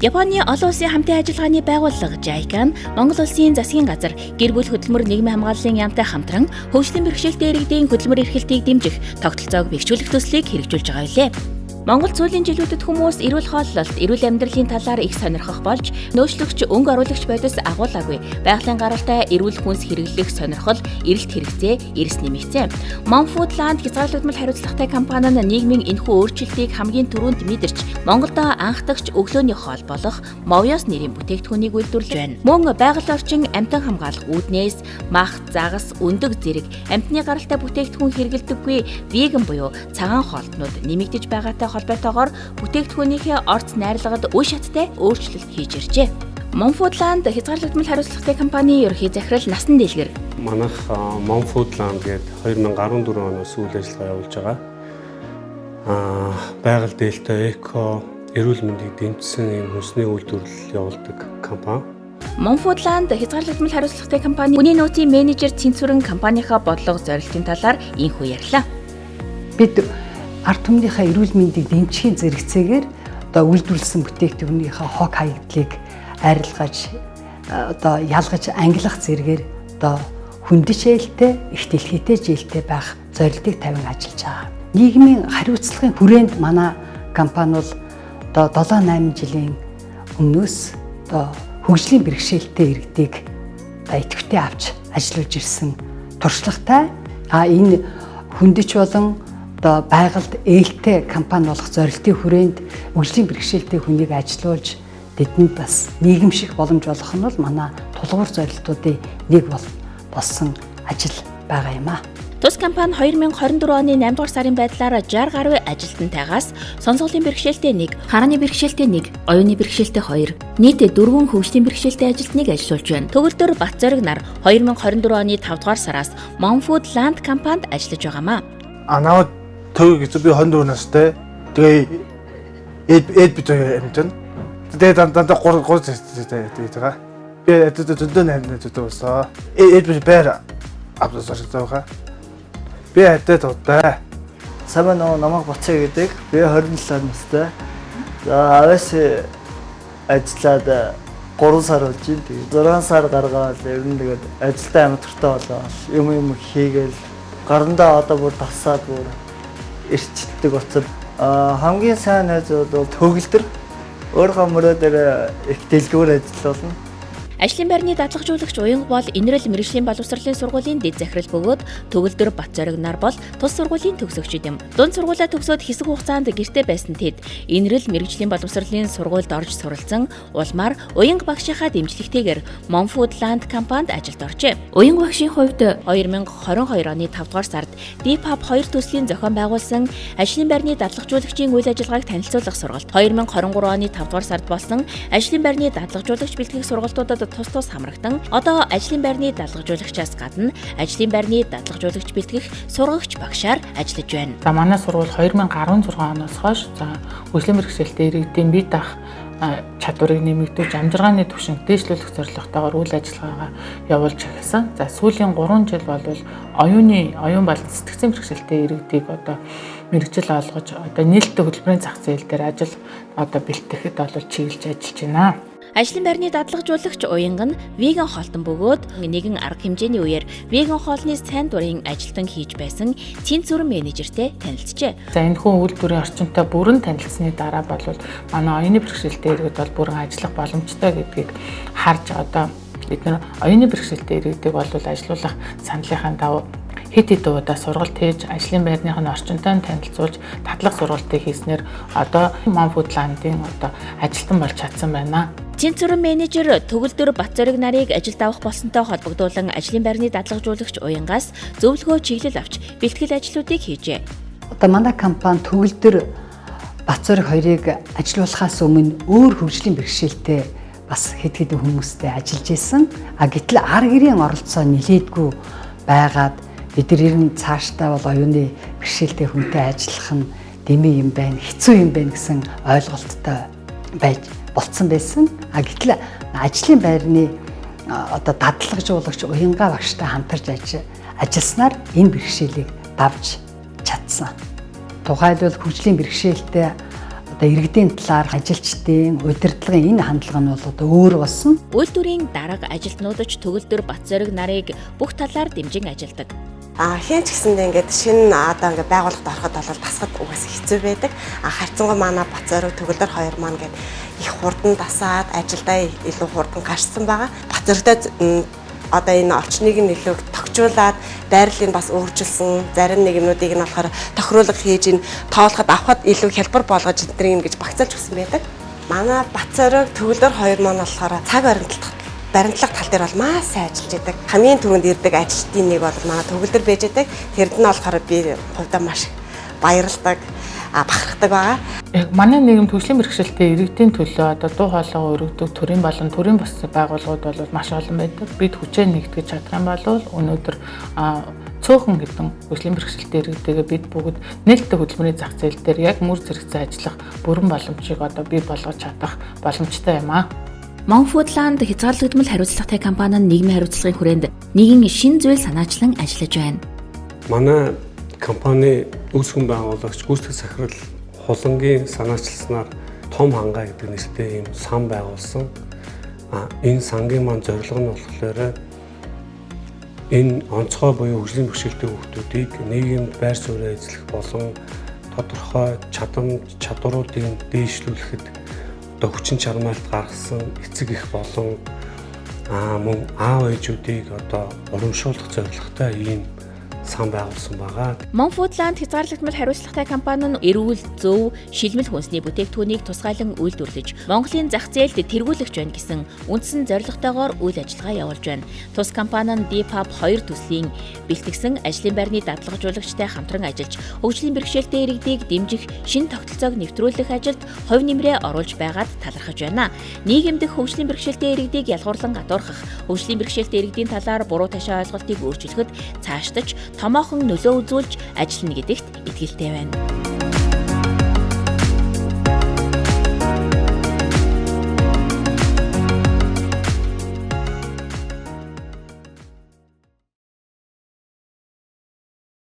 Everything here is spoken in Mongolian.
Японы олон улсын хамтын ажиллагааны байгууллага JICA нь Монгол улсын засгийн газар гэр бүл хөдөлмөр нийгмийн хамгааллын яамтай хамтран хөгжлийн бэрхшээлтэй иргэдийн хөдөлмөр эрхлэлтийг дэмжих тогтолцоог бэхжүүлэх төслийг хэрэгжүүлж байгаа билээ. Монгол сүүлийн жилүүдэд хүмүүс эрүүл хооллолт, эрүүл амьдралын талаар их сонирхох болж нөөцлөгч өнгө оруулагч бодис агуулаагүй. Байгалийн гаралтай эрүүл хүнс хэрэглэх сонирхол эрэлт хэрэгцээ эрс нэмэгцээ. Monfoodland хязгаарлагдмал хариуцлагатай компани нь нийгмийн энэхүү өөрчлөлтийг хамгийн түрүүнд мэдэрч Монголдо анхдагч өглөөний хоол болох Movios нэрийн бүтээгдэхүүнийг үйлдвэрлэж байна. Мөн байгаль орчин амтан хамгаалах үүднээс мах, загас, өндөг зэрэг амтны гаралтай бүтээгдэхүүн хэрэглэдэггүй веган буюу цагаан хоолтнууд нэмэгдэж байгаатай холбоотойгоор бүтээгдэхүүнийхээ орц найрлагад үе шаттай өөрчлөлт хийж иржээ. Monfoodland хязгаарлагдмал хариуцлагатай компанийн ерөнхий захирал Насан Дэлгэр. Манайх Monfoodland гэдэг 2014 оноос үйл ажиллагаа явуулж байгаа. Байгаль дээлтэй эко, эрүүл мэндийг дэмжсэн юм хүнсний үйлдвэрлэл явуулдаг компани. Monfoodland хязгаарлагдмал хариуцлагатай компани хүний нөөцийн менежер Цэнцүрэн компанийнхаа бодлого зорилтын талаар инхүү ярьлаа. Бид ард түмнийхээ эрүүл мэндийг дэмжихийн зэрэгцээгээр одоо үйлдвэрлэсэн бүтээгдэхүүнийхээ хог хаягдлыг арилгаж одоо ялгаж ангилах зэргээр одоо хүндишээлтэй, их дэлхийтэй жилтэй байх зорилтыг тавин ажиллаж байгаа. Нийгмийн хариуцлагын хүрээнд манай компани бол одоо 7-8 жилийн өмнөөс одоо хөгжлийн бэрхшээлтэй иргэдийг идэвхтэй авч ажиллаж ирсэн туршлагатай энэ хүндич болон одоо байгальд ээлтэй компани болох зорилтын хүрээнд хөгжлийн бэрхшээлтэй хүнийг ажилуулж тэдэнд бас нийгэмших боломж олгох нь бол манай тулгуур зорилтуудын нэг болсон ажил байгаа юм а. Тус компани 2024 оны 8 дугаар сарын байдлаар 60 гаруй ажилтнтайгаас сонсголын бэрхшээлтэй 1, харааны бэрхшээлтэй 1, оюуны бэрхшээлтэй 2, нийтдээ 4 хөгжлийн бэрхшээлтэй ажилтныг ажилуулж байна. Төгөлдөр Батзориг нар 2024 оны 5 дугаар сараас Monfoodland компанид ажиллаж байгаамаа. Наваад төгөг гэж би 24 настай. Тэгээ эд бит амтэн. Тэгээ дандаа 3 тэгээ. Би зөндөө найрнаа зүтгөөсөө. Эд би бэр авдасаж байгаа. Би хатад удаа. Самаа намайг Бацаа гэдэг. Би 27 настай. За аваас ажиллаад 3 сар болж байна. Тэгээ 6 сар гаргаад ер нь тэгээд ажилдаа амар туртай болоо. Юм хийгээл гарандаа одоо бүр тасаад бүр эрчилдэг уцад хамгийн сайн найзууд бол төгөлдөр өөрөө мөрөө дээр их дэлгүүр ажиллаулна. Ажлын байрны дадлагжуулагч Уянга бол Инрэл мэргэжлийн боловсролын сургуулийн дэд захирал бөгөөд Төгөлдөр Батзориг нар бол тус сургуулийн төгсөгчид юм. Дунд сургуулаа төгсөөд хэсэг хугацаанд гэртээ байсан тэд Инрэл мэргэжлийн боловсролын сургуульд орж суралцсан улмаар Уянга багшийнхаа дэмжлэгтэйгээр Monfoodland компанид ажилд оржээ. Уянга багшийн хувьд 2022 оны 5 дугаар сард Deep Hub 2 төслийн зохион байгуулсан ажлын байрны дадлагжуулагчийн үйл ажиллагааг танилцуулах сургалт, 2023 оны 5 дугаар сард болсон ажлын байрны дадлагжуулагч бэлтгэх сургалтуудад тус хамрагдан одоо ажлын байрны дадлагжуулагчаас гадна ажлын байрны дадлагжуулагч бэлтгэх сургагч багшаар ажиллаж байна. За манай сургууль 2016 оноос хойш хөгжлийн бэрхшээлтэй иргэдийн бие даах чадварыг нэмэгдүүлж амжиргааны түвшинг дээшлүүлэх зорилготойгоор үйл ажиллагаагаа явуулж эхэлсэн. За сүүлийн 3 жил бол оюун болон сэтгцийн бэрхшээлтэй иргэдийг одоо мэрэгжил олгож одоо нийлдэт хөтөлбөрийн зах зээл дээр ажил одоо бэлтгэхэд бол чиглэж ажиллаж байна. Ажлын байрны дадлагжуулагч Уянга нь веган хоолтон бөгөөд нэгэн арга хэмжээний үеэр веган хоолны сайн дурын ажилтан хийж байсан Цэнцүрэн менежертэй танилцжээ. За энэ хүн үйлдвэрийн орчинтой бүрэн танилцсны дараа бол манай оюуны бэрхшээлтэй иргэд бол бүрэн ажиллах боломжтой гэдгийг харж одоо бид нар оюуны бэрхшээлтэй иргэдийг бол ажилуулах саналынхаа дагуу хэд удаа сургалт хийж ажлын байрных нь орчинтой танилцуулж татлах сургалтыг хийснээр одоо Monfoodland-ийн одоо ажилтан болж чадсан байна. Цэнцүрэн менежер Төгөлдөр Батзориг нарыг ажилд авах болсонтой холбогдуулан ажлын байрны дадлагжуулагч Уянгаас зөвлөгөө чиглэл авч бэлтгэл ажлуудыг хийжээ. Одоо манай компани Төгөлдөр Батзориг хоёрыг ажилуулахаас өмнө өөр хөгжлийн бэрхшээлтэй бас хэд хэдэн хүмүүстэй ажиллаж исэн. Гэтэл ар гэрийн оролцоо нэлээдгүй байгаад бид нар ер нь цаашдаа бол оюуны бэрхшээлтэй хүнтэй ажиллах нь дэмий юм байна, хэцүү юм байна гэсэн ойлголттой байж болцсон байсан. Гэтэл ажлын байрны одоо дадлагжуулагч Уянга багштай хамтарч ажилласнаар энэ бэрхшээлийг давж чадсан. Тухайлбал хөгжлийн бэрхшээлтэй одоо иргэдийн талаар ажилчдын удирдлагын энэ хандлага нь бол одоо өөр болсон. Үйлдвэрийн дарга ажилтнуудч төгөлдөр Батзориг нарыг бүх талаар дэмжин ажилдаг. Хэн ч гэсэндээ ингээд шинэ одоо ингээд байгууллагад ороход бол тасгад угаасаа хэцүү байдаг. Харьцангуй манай Батзориг төгөлдөр хоёр маань ингээд их хурдан тасаад ажилдаа илүү хурдан гарчсан байгаа. Батзоригт одоо энэ орчныг нь илүү тогтжуулаад байрлалыг бас өөрчилсөн. Зарим нэгмнүүдийг нь болохоор тохируулга хийж ин тоолоход авахд илүү хялбар болгож эднийг ингэж багцаалж өгсөн байдаг. Манай Батзориг төгөлдөр хоёр маань болохоор цаг баримтлах тал дээр бол маш сайн ажиллаж байдаг. Хамгийн түрүүнд ирдэг ажилчдын нэг бол манай төгөлдөр байж байдаг. Тэрд нь болохоор би хувьдаа маш баярлалдаг, бахархдаг байгаа. Яг манай нийгэм төвшлийн бэрхшээлтэй иргэдийн төлөө одоо дуу хоолойгоо өргөдөг төрийн болон төрийн бус байгууллагууд бол маш олон байдаг. Бид хүчээ нэгтгэж чадах юм бол өнөөдөр цөөхөн хэдэн төвшлийн бэрхшээлтэй иргэдэгээ бид бүгд нээлттэй хөдөлмөрийн зах зээл дээр яг мөр зэрэгцээ ажиллах бүрэн боломжийг одоо бий болгож чадах боломжтой юм аа. Монфудланд хязгаарлагдмал хариуцлагатай компани нь нийгмийн хариуцлагын хүрээнд нэгэн шин зүйл санаачлан ажиллаж байна. Манай компани үүсгэн байгуулагч гүйцэтгэх захирал хулангийн санаачилснаар том хангаа гэдэг нэртэй ийм сан байгуулсан. Энэ сангийн маань зорилго нь болохоор энэ онцгой буюу хөгжлийн бэрхшээлтэй хүүхдүүдийг нийгэмд байр суурь эзлэх болон тодорхой чадваруудыг дээшлүүлэхэд одоо хүчин чармайлт гаргасан эцэг эх болон мөн аав ээжүүдийг одоо урамшуулах зорилготой ийм сан байгуулсан байгаа. Монфудланд хязгаарлагдмал хариуцлагатай компани нь эрүүл, зөв, шилмэл хүнсний бүтээгдэхүүнийг тусгайлан үйлдвэрлэж, Монголын зах зээлд тэргүүлэгч байна гэсэн үндсэн зорилготойгоор үйл ажиллагаа явуулж байна. Тус компани нь DPAP 2 төслийн бэлтгэсэн ажлын байрны дадлагжуулагчтай хамтран ажиллаж, хөгжлийн бэрхшээлтэй иргэдийг дэмжих шинэ тогтолцоог нэвтрүүлэх ажилд хувь нэмрээ оруулж байгаад талархаж байна. Нийгэм дэх хөгжлийн бэрхшээлтэй иргэдийг ялгуурлан гадуурхах, хөгжлийн бэрхшээлтэй иргэдийн талаар буруу ташаа ойлголтыг өөрчилөхөд цааштаж томоохон нөлөө үзүүлж ажиллана гэдэгт итгэлтэй байна.